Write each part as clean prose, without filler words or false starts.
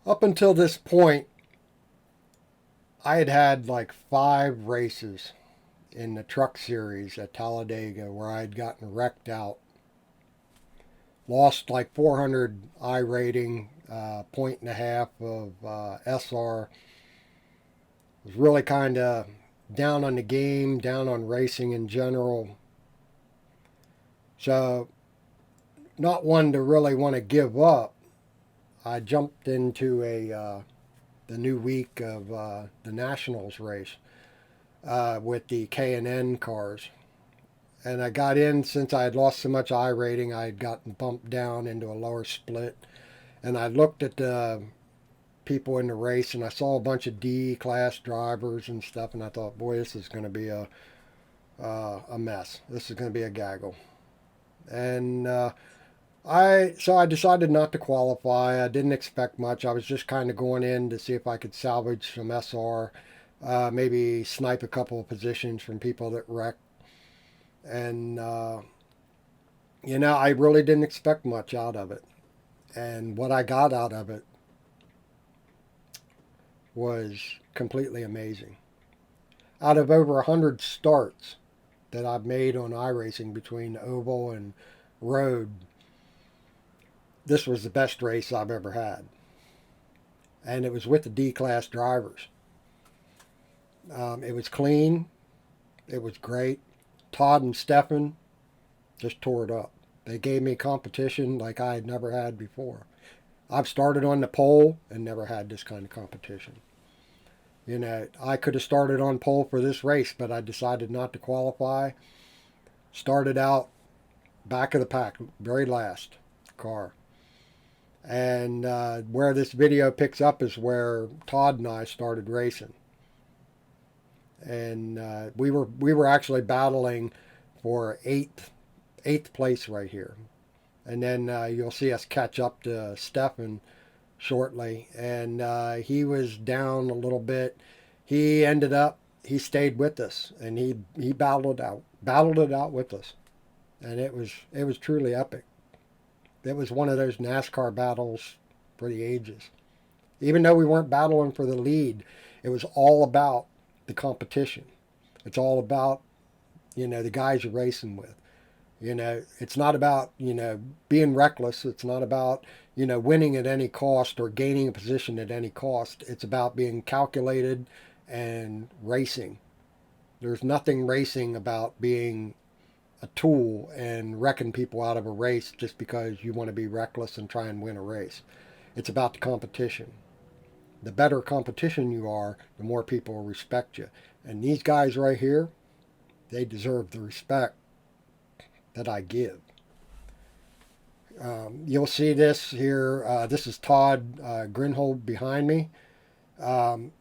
Up until this point, I had had like 5 races in the truck series at Talladega where I had gotten wrecked out. Lost like 400 I rating, point and a half of SR. Was really kind of down on the game, down on racing in general. So, not one to really want to give up. I jumped into the new week of the Nationals race with the K&N cars. And I got in since I had lost so much I rating. I had gotten bumped down into a lower split. And I looked at the people in the race and I saw a bunch of D class drivers and stuff. And I thought, boy, this is going to be a mess. This is going to be a gaggle. And I decided not to qualify. I didn't expect much. I was just kind of going in to see if I could salvage some SR, maybe snipe a couple of positions from people that wrecked. And I really didn't expect much out of it. And what I got out of it was completely amazing. Out of over 100 starts that I've made on iRacing between oval and road, this was the best race I've ever had. And it was with the D class drivers. It was clean. It was great. Todd and Stefan just tore it up. They gave me competition like I had never had before. I've started on the pole and never had this kind of competition. I could have started on pole for this race, but I decided not to qualify. Started out back of the pack, very last car. And where this video picks up is where Todd and I started racing. And we were actually battling for eighth place right here. And then you'll see us catch up to Stefan shortly. And he was down a little bit. He stayed with us and he battled it out with us. And it was truly epic. It was one of those NASCAR battles for the ages. Even though we weren't battling for the lead, it was all about the competition. It's all about, the guys you're racing with. It's not about, being reckless. It's not about, winning at any cost or gaining a position at any cost. It's about being calculated and racing. There's nothing racing about being a tool and wrecking people out of a race just because you want to be reckless and try and win a race. It's about the competition. The better competition you are, the more people will respect you. And these guys right here, they deserve the respect that I give. You'll see this here. This is Todd Grinhold behind me. Um,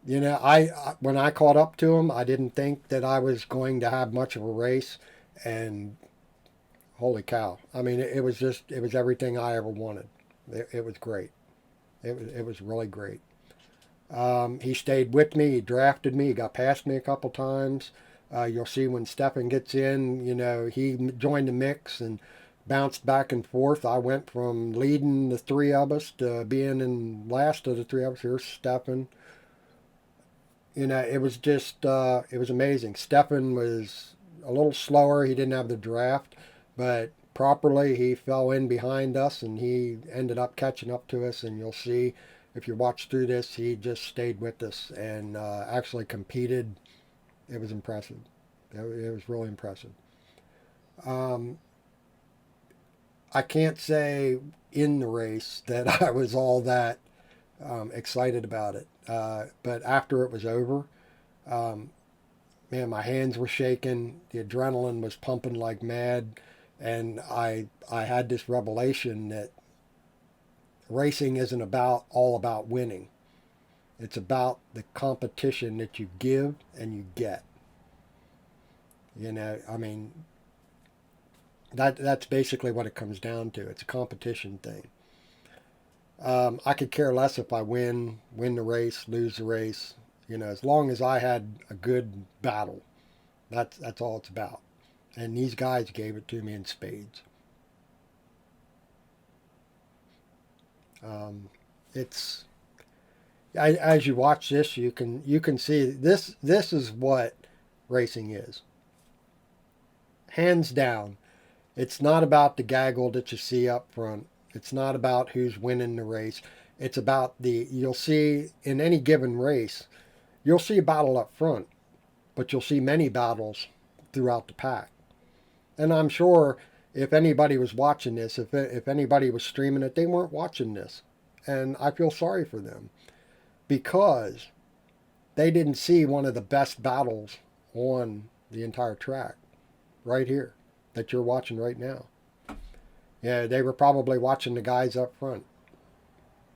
when I caught up to him, I didn't think that I was going to have much of a race, and holy cow! I mean, it was everything I ever wanted. It was great. It was really great. He stayed with me. He drafted me. He got past me a couple times. You'll see when Stefan gets in, he joined the mix and bounced back and forth. I went from leading the three of us to being in last of the three of us. Here's Stefan. It was just, it was amazing. Stefan was a little slower. He didn't have the draft, but properly he fell in behind us and he ended up catching up to us. And you'll see if you watch through this, he just stayed with us and actually competed. It was impressive. It was really impressive. Um, I can't say in the race that I was all that excited about it. But after it was over, um, man, my hands were shaking. The adrenaline was pumping like mad. And I had this revelation that racing isn't all about winning. It's about the competition that you give and you get. I mean, that's basically what it comes down to. It's a competition thing. I could care less if I win the race, lose the race. As long as I had a good battle, that's all it's about. And these guys gave it to me in spades. Um, it's as you watch this, you can see this. This is what racing is, hands down. It's not about the gaggle that you see up front. It's not about who's winning the race. It's about you'll see in any given race, you'll see a battle up front, but you'll see many battles throughout the pack. And I'm sure if anybody was watching this, if anybody was streaming it, they weren't watching this. And I feel sorry for them because they didn't see one of the best battles on the entire track right here that you're watching right now. Yeah, they were probably watching the guys up front.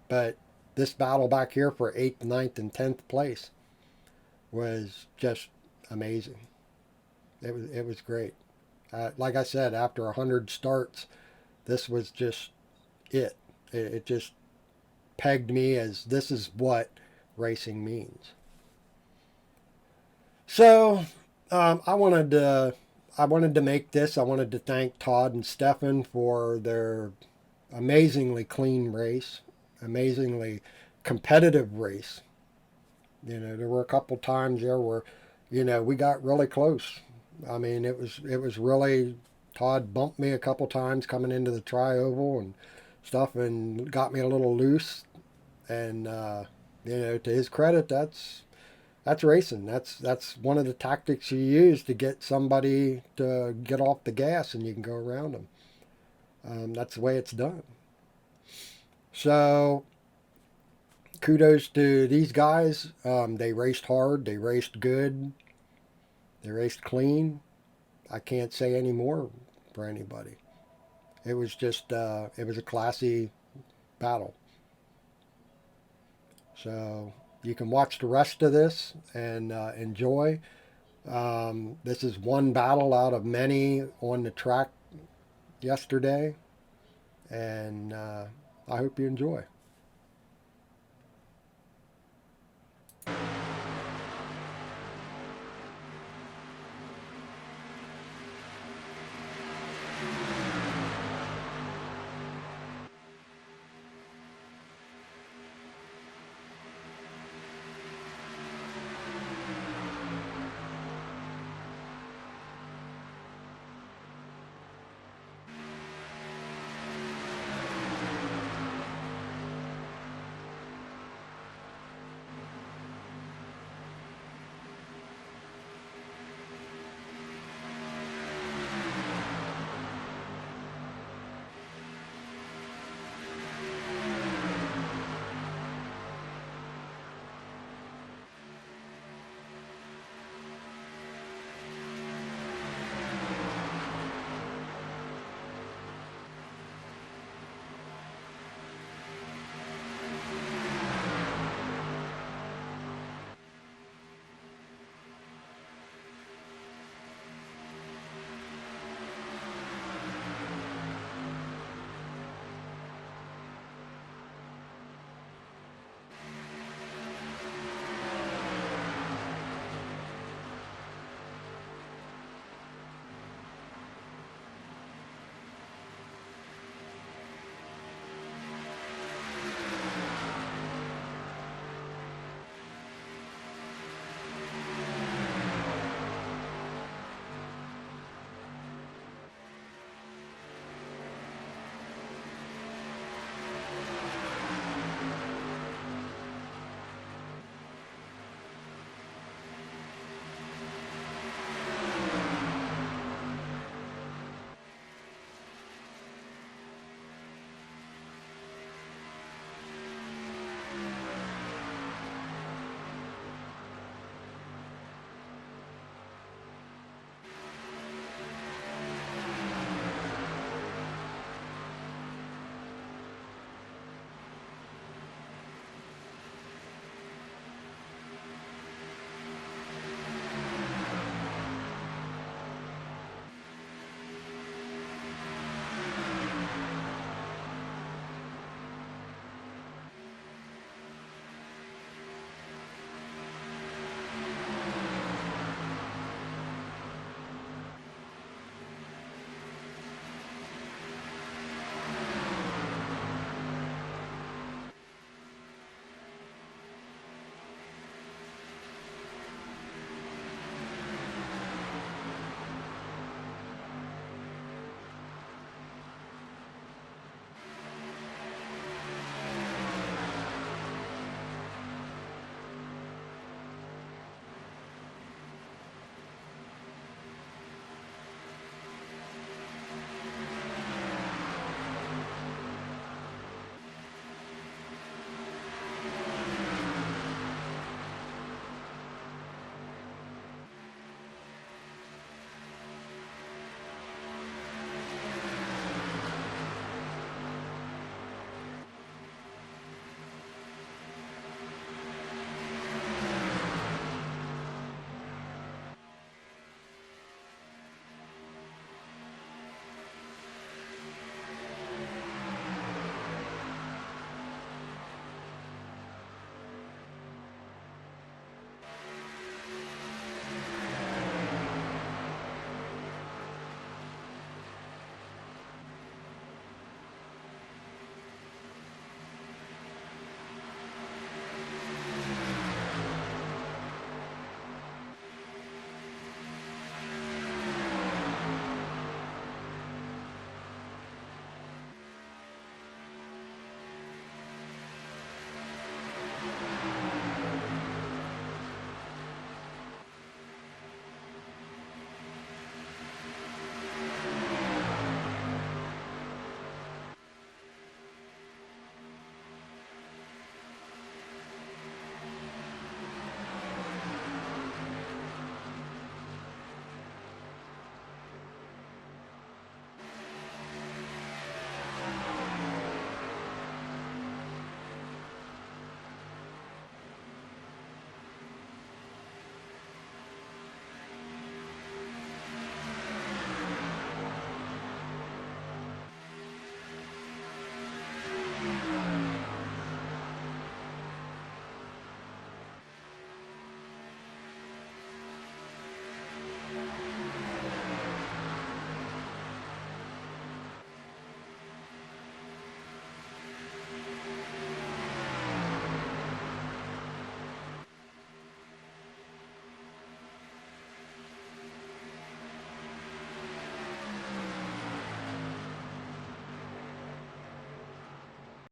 But this battle back here for 8th, ninth, and 10th place was just amazing. It was great. Like I said, after 100 starts, this was just it. It just pegged me as this is what racing means. So I wanted to make this. I wanted to thank Todd and Stefan for their amazingly clean race, amazingly competitive race. There were a couple times there where, we got really close. I mean, it was really, Todd bumped me a couple times coming into the tri-oval and stuff, and got me a little loose. And to his credit, that's racing. That's one of the tactics you use to get somebody to get off the gas, and you can go around them. That's the way it's done. So kudos to these guys. They raced hard. They raced good. They raced clean. I can't say any more for anybody. It was just it was a classy battle. So you can watch the rest of this and enjoy. This is one battle out of many on the track yesterday, and I hope you enjoy.